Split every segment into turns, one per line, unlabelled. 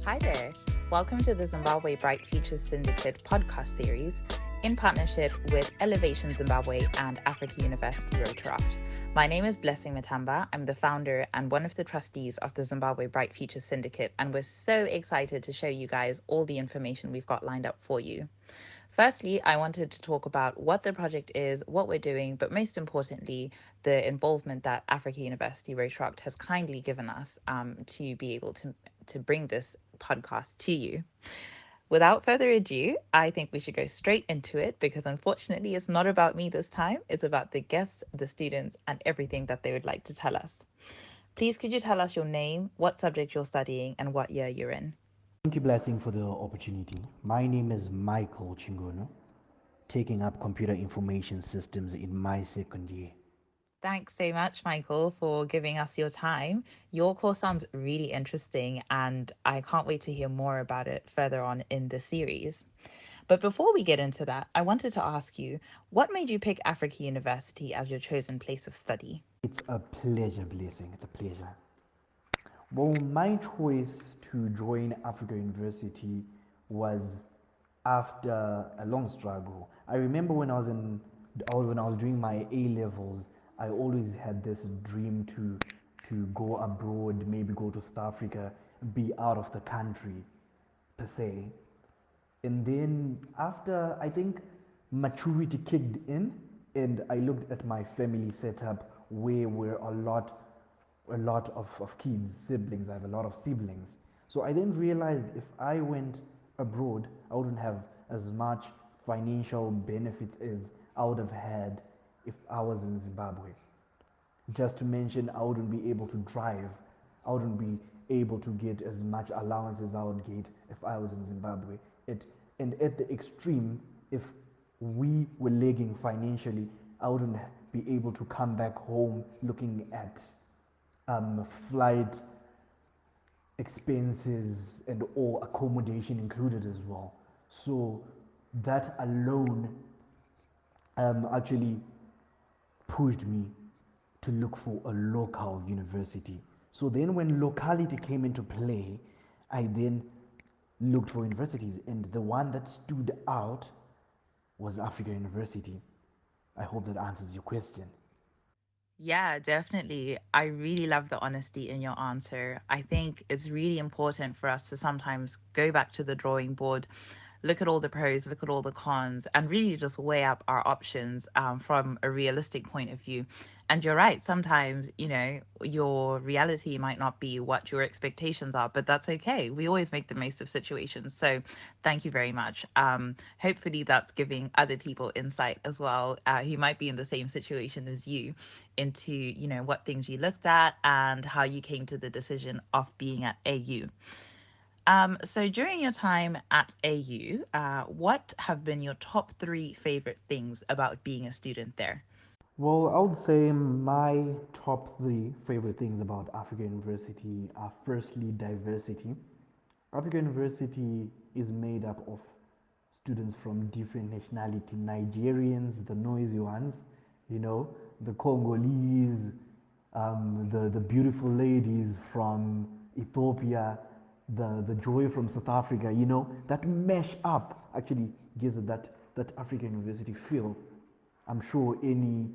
Hi there. Welcome to the Zimbabwe Bright Futures Syndicate podcast series in partnership with Elevation Zimbabwe and Africa University Rotaract. My name is Blessing Matamba. I'm the founder and one of the trustees of the Zimbabwe Bright Futures Syndicate, and we're so excited to show you guys all the information we've got lined up for you. Firstly, I wanted to talk about what the project is, what we're doing, but most importantly, the involvement that Africa University Rotaract has kindly given us to be able to bring this podcast to you. Without further ado, I think we should go straight into it because unfortunately it's not about me this time. It's about the guests, the students, and everything that they would like to tell us. Please could you tell us your name, what subject you're studying, and what year you're in?
Thank you, Blessing, for the opportunity. My name is Michael Chingono, taking up computer information systems in my second year.
Thanks so much, Michael, for giving us your time. Your course sounds really interesting, and I can't wait to hear more about it further on in the series. But before we get into that, I wanted to ask you, what made you pick Africa University as your chosen place of study?
It's a pleasure, Blessing. It's a pleasure. Well, my choice to join Africa University was after a long struggle. I remember when I was doing my A levels, I always had this dream to go abroad, maybe go to South Africa, be out of the country per se. And then after, I think maturity kicked in, and I looked at my family setup where we're a lot of kids, siblings. I have a lot of siblings. So I then realized if I went abroad, I wouldn't have as much financial benefits as I would have had if I was in Zimbabwe. Just to mention, I wouldn't be able to drive. I wouldn't be able to get as much allowance as I would get if I was in Zimbabwe. And at the extreme, if we were lagging financially, I wouldn't be able to come back home looking at flight expenses and all accommodation included as well. So that alone actually pushed me to look for a local university. So then when locality came into play, I then looked for universities, and the one that stood out was Africa University. I hope that answers your question.
Yeah, definitely. I really love the honesty in your answer. I think it's really important for us to sometimes go back to the drawing board, look at all the pros, look at all the cons, and really just weigh up our options from a realistic point of view. And you're right, sometimes, your reality might not be what your expectations are, but that's okay. We always make the most of situations. So thank you very much. Hopefully, that's giving other people insight as well who might be in the same situation as you into, what things you looked at and how you came to the decision of being at AU. So during your time at AU, what have been your top three favorite things about being a student there?
Well, I would say my top three favorite things about Africa University are firstly diversity. Africa University is made up of students from different nationality, Nigerians, the noisy ones, the Congolese, the beautiful ladies from Ethiopia, the joy from South Africa, that mesh up actually gives it that Africa University feel. I'm sure any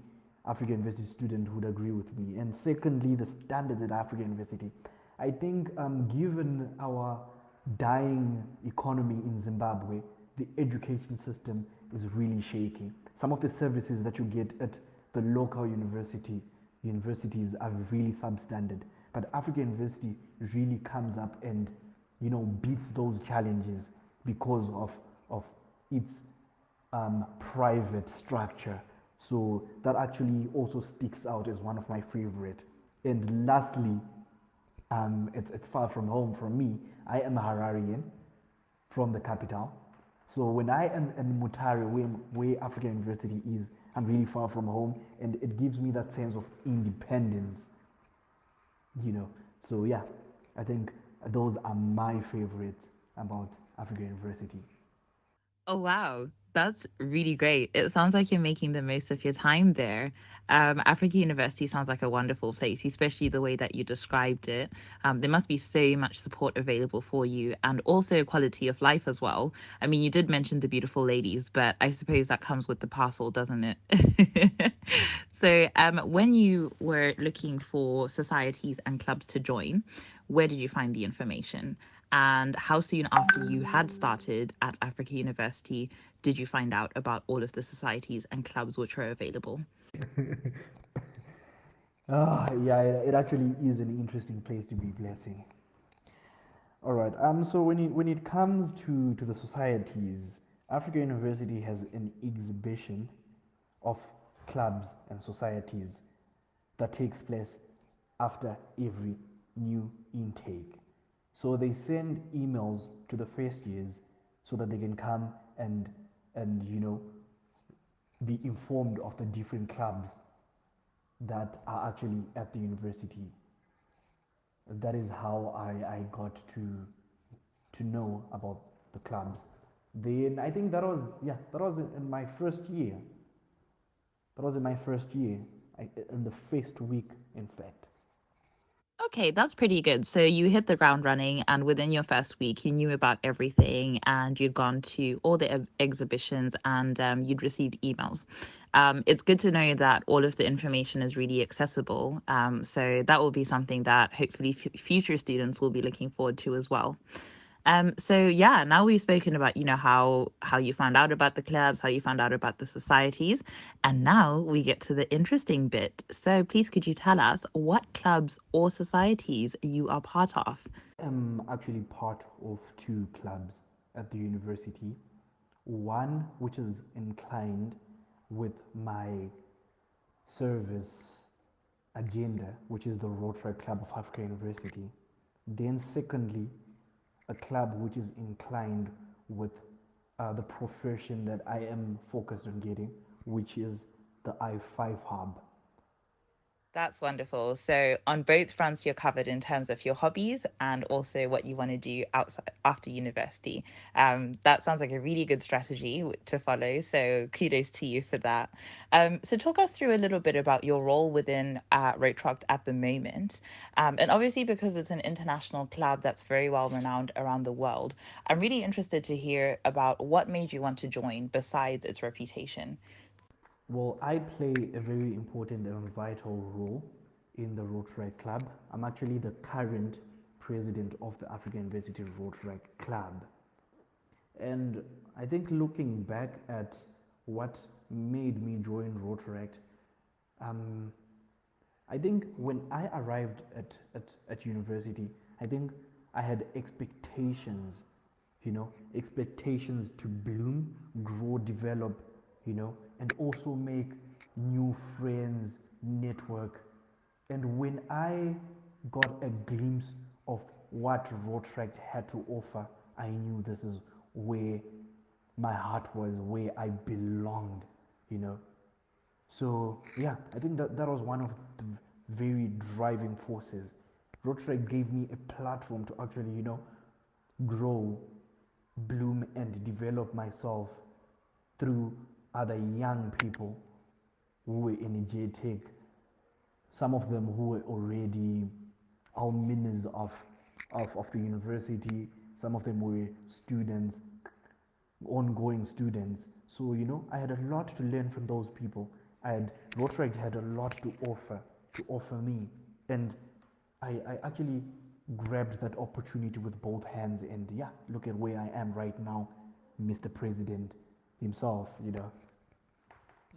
Africa University student would agree with me. And secondly, the standards at Africa University. I think given our dying economy in Zimbabwe, the education system is really shaky. Some of the services that you get at the local universities are really substandard. But Africa University really comes up and beats those challenges because of its private structure. So that actually also sticks out as one of my favorite. And lastly, it's far from home from me. I am a Hararian from the capital. So when I am in Mutare, where African University is, I'm really far from home, and it gives me that sense of independence. So yeah, I think those are my favorites about African University.
Oh, wow. That's really great. It sounds like you're making the most of your time there. Africa University sounds like a wonderful place, especially the way that you described it. There must be so much support available for you and also quality of life as well. I mean, you did mention the beautiful ladies, but I suppose that comes with the parcel, doesn't it? So, when you were looking for societies and clubs to join, where did you find the information? And how soon after you had started at Africa University did you find out about all of the societies and clubs which are available?
Yeah, it actually is an interesting place to be blessing. All right. So when it comes to the societies, Africa University has an exhibition of clubs and societies that takes place after every new intake. So they send emails to the first years so that they can come and be informed of the different clubs that are actually at the university. That is how I got to know about the clubs. Then I think that was in my first year. That was in my first year, in the first week, in fact.
Okay, that's pretty good. So you hit the ground running, and within your first week, you knew about everything, and you'd gone to all the exhibitions, and you'd received emails. It's good to know that all of the information is really accessible. So that will be something that hopefully future students will be looking forward to as well. So yeah, now we've spoken about, how you found out about the clubs, how you found out about the societies, and now we get to the interesting bit. So please could you tell us what clubs or societies you are part of?
I'm actually part of two clubs at the university. One which is inclined with my service agenda, which is the Rotaract Club of Africa University. Then, secondly, a club which is inclined with the profession that I am focused on getting, which is the I5 Hub.
That's wonderful. So on both fronts, you're covered in terms of your hobbies and also what you want to do outside after university. That sounds like a really good strategy to follow. So kudos to you for that. So talk us through a little bit about your role within Rotaract at the moment. And obviously, because it's an international club that's very well renowned around the world, I'm really interested to hear about what made you want to join besides its reputation.
Well, I play a very important and vital role in the Rotaract Club. I'm actually the current president of the African University Rotaract Club. And I think looking back at what made me join Rotaract, um, I think when I arrived at university, I think I had expectations, expectations to bloom, grow, develop, and also make new friends, network. And when I got a glimpse of what Rotaract had to offer, I knew this is where my heart was, where I belonged, you know. So yeah, I think that was one of the very driving forces. Rotary gave me a platform to actually, grow, bloom, and develop myself through other young people who were energetic. Some of them who were already alumni of the university. Some of them were students, ongoing students. So, I had a lot to learn from those people. Rotaract had a lot to offer me. And I actually grabbed that opportunity with both hands. And yeah, look at where I am right now, Mr. President himself.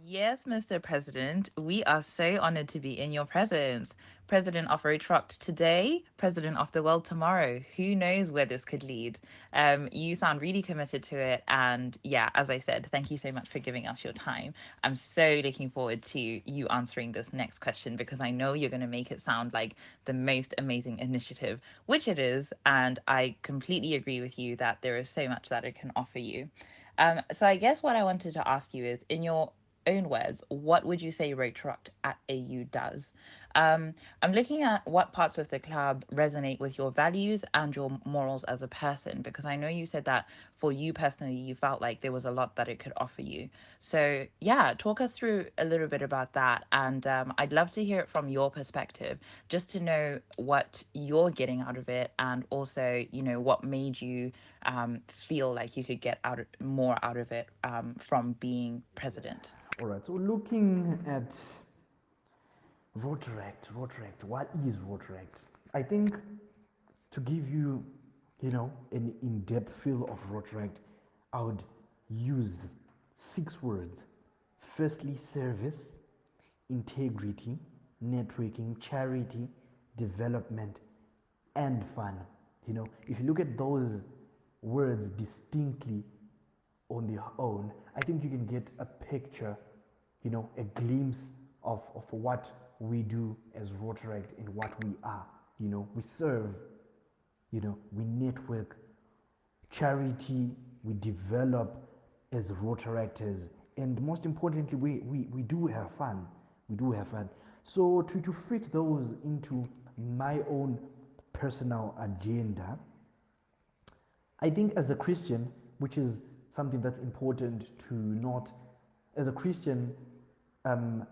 Yes, Mr. President, we are so honored to be in your presence. President of Rotaract today, President of the world tomorrow. Who knows where this could lead? You sound really committed to it. And yeah, as I said, thank you so much for giving us your time. I'm so looking forward to you answering this next question because I know you're going to make it sound like the most amazing initiative, which it is. And I completely agree with you that there is so much that it can offer you. So I guess what I wanted to ask you is in your own words, what would you say Rotaract at AU does? I'm looking at what parts of the club resonate with your values and your morals as a person, because I know you said that for you personally, you felt like there was a lot that it could offer you. So, yeah, talk us through a little bit about that. And I'd love to hear it from your perspective, just to know what you're getting out of it, and also, what made you feel like you could get more out of it from being president.
All right, so looking at Rotaract, what is Rotaract? I think to give you, an in-depth feel of Rotaract, I would use 6 words. Firstly, service, integrity, networking, charity, development, and fun. If you look at those words distinctly on their own, I think you can get a picture, a glimpse of what we do as Rotaract and what we are. We serve, we network, charity, we develop as Rotaractors, and most importantly, we do have fun. We do have fun. So to fit those into my own personal agenda, I think as a Christian, which is something that's important to note, as a Christian, um,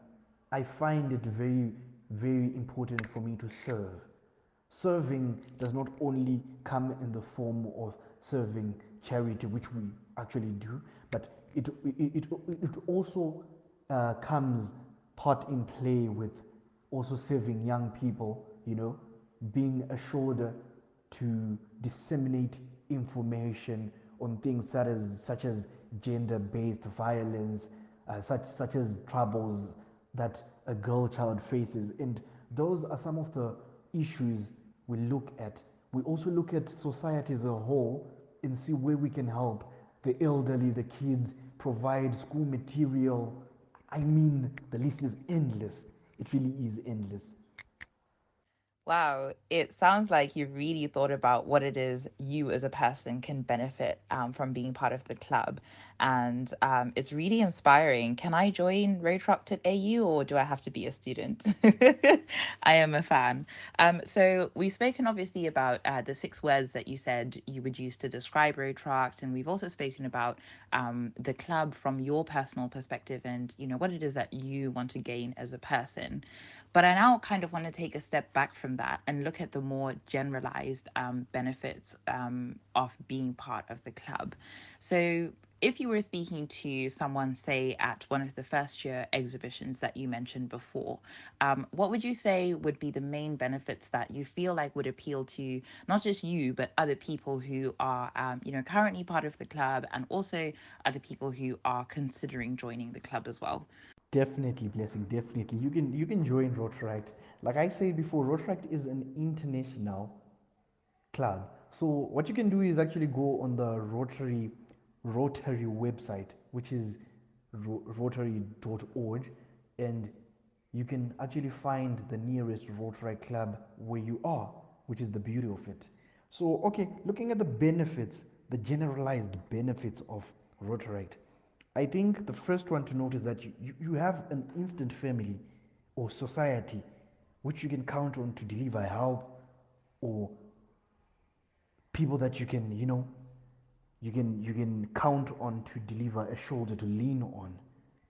I find it very, very important for me to serve. Serving does not only come in the form of serving charity, which we actually do, but it also comes part in play with also serving young people, being a shoulder to disseminate information on things such as gender-based violence, such as troubles that a girl child faces, and those are some of the issues we look at. We also look at society as a whole and see where we can help the elderly, the kids, provide school material. I mean, the list is endless. It really is endless.
Wow, it sounds like you've really thought about what it is you as a person can benefit from being part of the club. And it's really inspiring. Can I join Rotaract at AU, or do I have to be a student? I am a fan. So we've spoken obviously about the 6 words that you said you would use to describe Rotaract. And we've also spoken about the club from your personal perspective, and, what it is that you want to gain as a person. But I now kind of want to take a step back from that and look at the more generalized benefits of being part of the club. So, if you were speaking to someone, say, at one of the first year exhibitions that you mentioned before, what would you say would be the main benefits that you feel like would appeal to not just you, but other people who are, currently part of the club, and also other people who are considering joining the club as well?
Definitely, blessing. Definitely, you can join Rotaract. Like I said before, Rotaract is an international club. So what you can do is actually go on the Rotary website, which is rotary.org, and you can actually find the nearest Rotary club where you are, which is the beauty of it. So, okay, looking at the benefits, the generalized benefits of Rotaract, I think the first one to note is that you have an instant family or society which you can count on to deliver help, or people that you can count on to deliver a shoulder to lean on.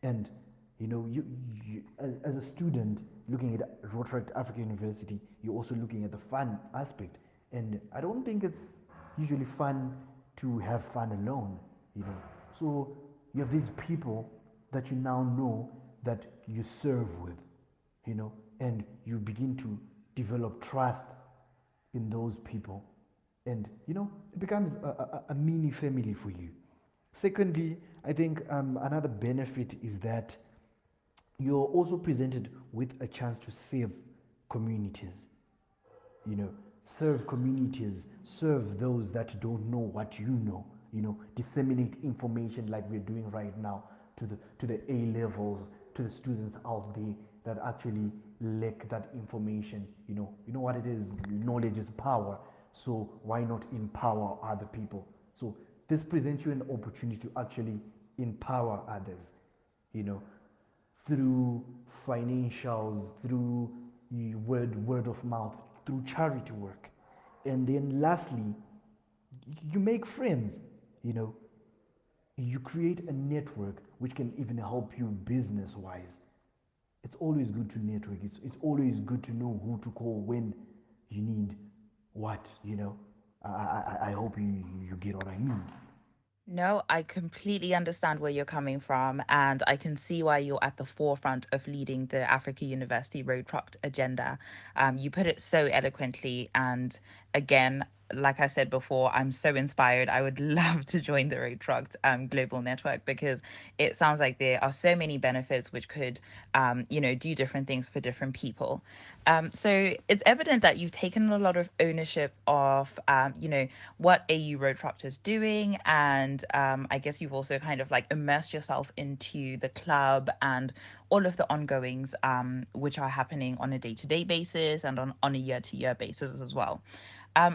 And you as a student looking at Rotaract Africa University, you're also looking at the fun aspect, and I don't think it's usually fun to have fun alone. So you have these people that you now know that you serve with, and you begin to develop trust in those people, and it becomes a mini family for you. Secondly, I think another benefit is that you're also presented with a chance to serve communities, you know serve communities, serve those that don't know what disseminate information like we're doing right now to the A levels, to the students out there that actually lack that information. You know what it is. Knowledge is power, so why not empower other people? So this presents you an opportunity to actually empower others, you know through financials, through word of mouth, through charity work. And then lastly, you make friends, you know, you create a network which can even help you business wise. It's always good to network. It's always good to know who to call when you need what, you know. I hope you get what I mean.
No, I completely understand where you're coming from, and I can see why you're at the forefront of leading the Africa University Rotaract agenda. You put it so eloquently, and again, like I said before, I'm so inspired. I would love to join the Rotaract global network because it sounds like there are so many benefits which could, do different things for different people. So it's evident that you've taken a lot of ownership of, what AU Rotaract is doing. And I guess you've also kind of like immersed yourself into the club and all of the ongoings, which are happening on a day-to-day basis and on a year-to-year basis as well.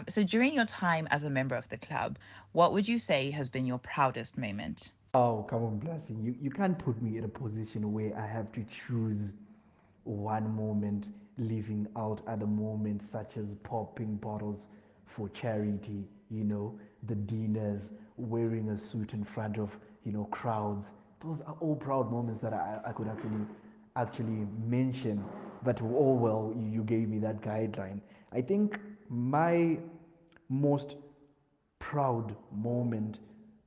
So during your time as a member of the club, what would you say has been your proudest moment?
Oh, come on, Blessing. You can't put me in a position where I have to choose one moment, leaving out other moments, such as popping bottles for charity, you know, the dinners, wearing a suit in front of, you know, crowds. Those are all proud moments that I could actually mention. But oh well, you gave me that guideline. I think my most proud moment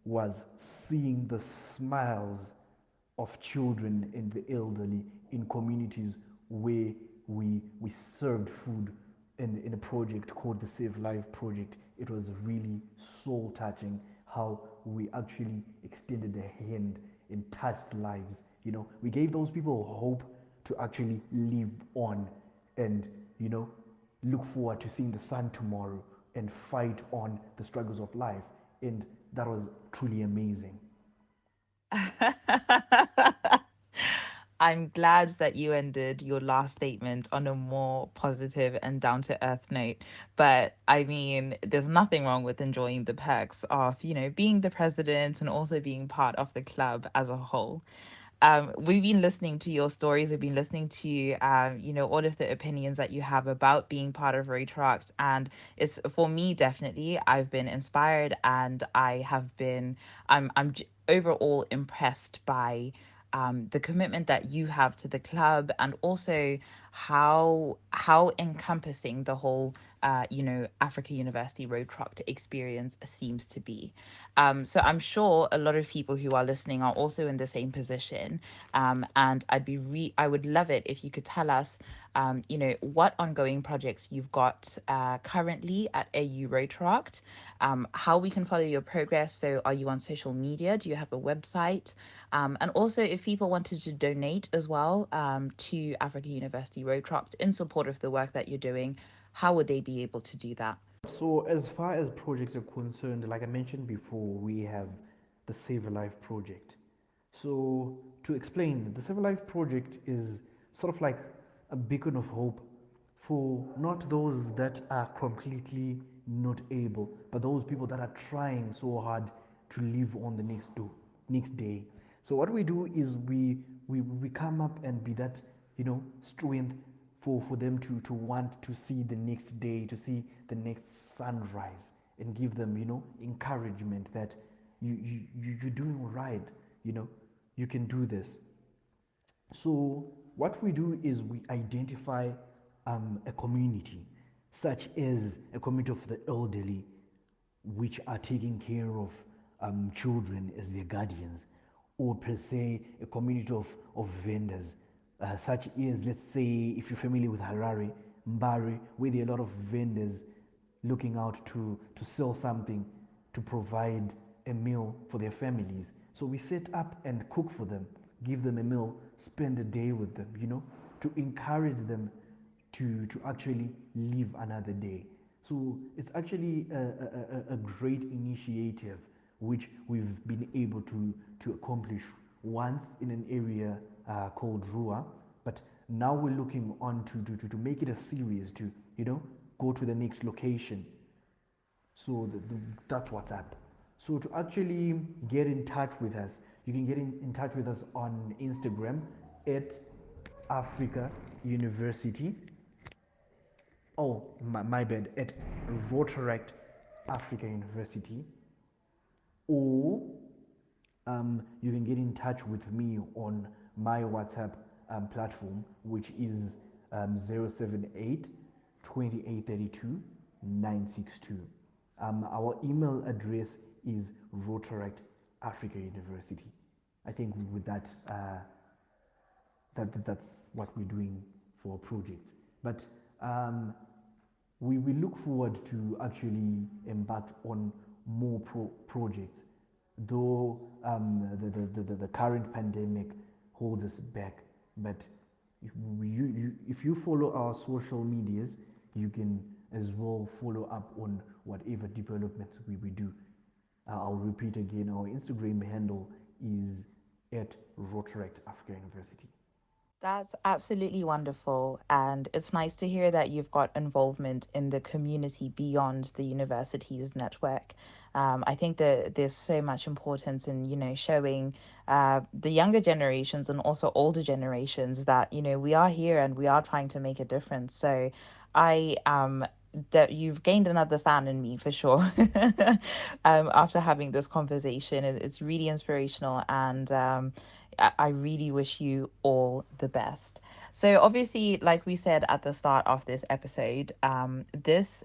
was seeing the smiles of children and the elderly in communities where we served food in a project called the Save Life Project. It was really soul touching how we actually extended a hand and touched lives. You know, we gave those people hope to actually live on and, you know, look forward to seeing the sun tomorrow and fight on the struggles of life. And that was truly amazing.
I'm glad that you ended your last statement on a more positive and down to earth note. But I mean, there's nothing wrong with enjoying the perks of, being the president and also being part of the club as a whole. We've been listening to your stories. We've been listening to, all of the opinions that you have about being part of Rotaract. And it's for me, definitely, I've been inspired and I have been, overall impressed by the commitment that you have to the club and also how encompassing the whole Africa University Road Trip experience seems to be. So I'm sure a lot of people who are listening are also in the same position. And I would love it if you could tell us, what ongoing projects you've got currently at AU Rotaract, how we can follow your progress. So are you on social media? Do you have a website? And also if people wanted to donate as well to Africa University Rotaract in support of the work that you're doing, how would they be able to do that?
So, as far as projects are concerned, like I mentioned before, we have the Save a Life project. So, to explain, the Save a Life project is sort of like a beacon of hope for not those that are completely not able, but those people that are trying so hard to live on the next day. So what we do is we come up and be that, you know, strength for them to want to see the next day, to see the next sunrise, and give them, you know, encouragement that you're doing right, you know, you can do this. So what we do is we identify a community, such as a community of the elderly, which are taking care of children as their guardians, or per se a community of vendors, such as, let's say, if you're familiar with Harare, Mbari, where there are a lot of vendors looking out to sell something to provide a meal for their families. So we set up and cook for them, give them a meal, spend a day with them, you know, to encourage them to actually live another day. So it's actually a great initiative which we've been able to accomplish once in an area called Rua, but now we're looking on to make it a series to, you know, go to the next location. So that's what's up. So to actually get in touch with us, you can get in touch with us on Instagram at Africa University. Oh, my bad, at Rotaract Africa University, or you can get in touch with me on my WhatsApp platform, which is 078 962. Our email address is Rotaract Africa University. I think with that, that's what we're doing for projects. But um, we look forward to actually embark on more projects, though the current pandemic holds us back. But if you follow our social medias, you can as well follow up on whatever developments we do. I'll repeat again, our Instagram handle is at Rotaract Africa University.
That's absolutely wonderful. And it's nice to hear that you've got involvement in the community beyond the university's network. I think that there's so much importance in, showing the younger generations and also older generations that, we are here and we are trying to make a difference. So I that you've gained another fan in me for sure. After having this conversation, it's really inspirational, and I really wish you all the best. So obviously, like we said at the start of this episode, this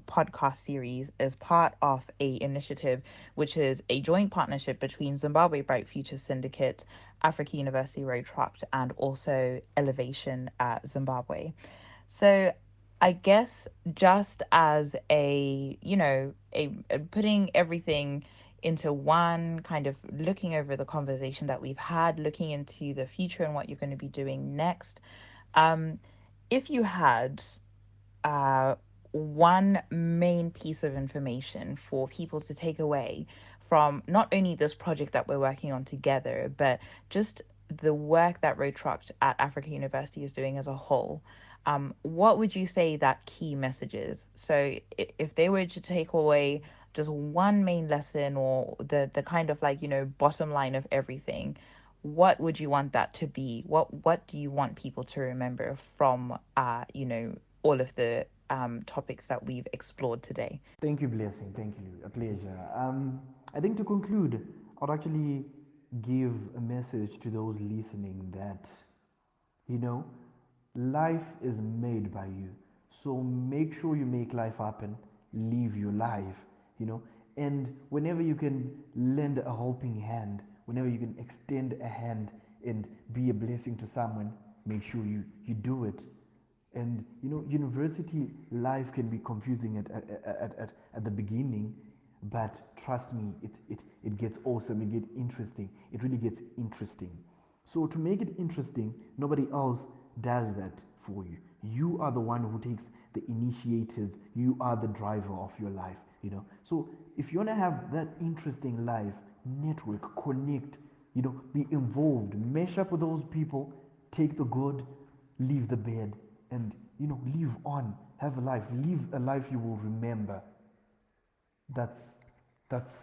podcast series is part of a initiative which is a joint partnership between Zimbabwe Bright Futures Syndicate, Africa University Rotaract, and also Elevation Zimbabwe. So I guess just as a putting everything into one, kind of looking over the conversation that we've had, looking into the future and what you're going to be doing next. Um, if you had uh, one main piece of information for people to take away from not only this project that we're working on together, but just the work that Rotaract at Africa University is doing as a whole, what would you say that key message is? So if they were to take away just one main lesson, or the kind of like, bottom line of everything, what would you want that to be? What do you want people to remember from all of the topics that we've explored today?
Thank you, Blessing. Thank you. A pleasure. I think to conclude, I'd actually give a message to those listening that, you know, life is made by you. So make sure you make life happen, live your life, you know. And whenever you can lend a helping hand, whenever you can extend a hand and be a blessing to someone, make sure you do it. And university life can be confusing at the beginning, but trust me, it gets awesome, it gets interesting, it really gets interesting. So to make it interesting, nobody else does that for you. You are the one who takes the initiative, you are the driver of your life. So if you want to have that interesting life, network, connect, be involved, mesh up with those people, take the good, leave the bad, and live on, have a life, live a life you will remember. That's that's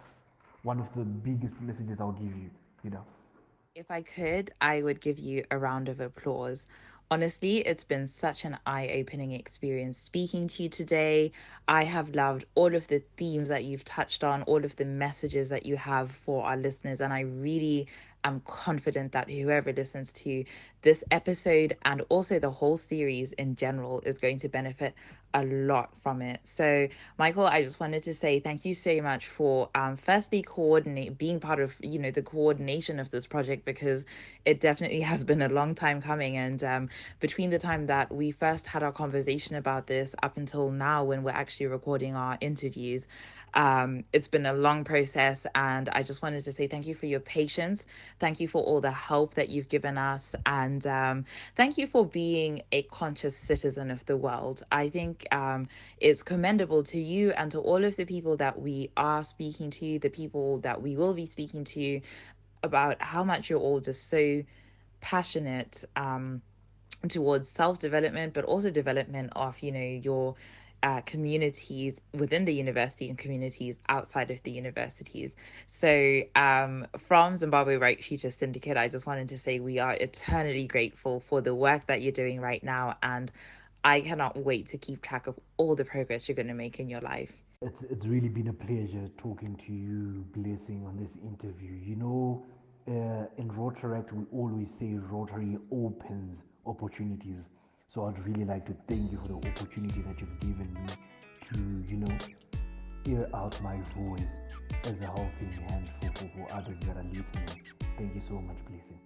one of the biggest messages I'll give you.
If I could, I would give you a round of applause. Honestly, it's been such an eye opening experience speaking to you today. I have loved all of the themes that you've touched on, all of the messages that you have for our listeners. And I really am confident that whoever listens to this episode and also the whole series in general is going to benefit a lot from it. So, Michael, I just wanted to say thank you so much for firstly being part of the coordination of this project, because it definitely has been a long time coming. And between the time that we first had our conversation about this up until now, when we're actually recording our interviews, it's been a long process, and I just wanted to say thank you for your patience. Thank you for all the help that you've given us, and thank you for being a conscious citizen of the world. I think it's commendable to you and to all of the people that we are speaking to, the people that we will be speaking to, about how much you're all just so passionate towards self-development, but also development of your communities within the university and communities outside of the universities. So from Zimbabwe Bright Futures Syndicate, I just wanted to say we are eternally grateful for the work that you're doing right now, and I cannot wait to keep track of all the progress you're going to make in your life.
It's really been a pleasure talking to you, Blessing, on this interview. In Rotaract, we always say Rotary opens opportunities. So I'd really like to thank you for the opportunity that you've given me to, air out my voice as a helping hand for others that are listening. Thank you so much, Blessing.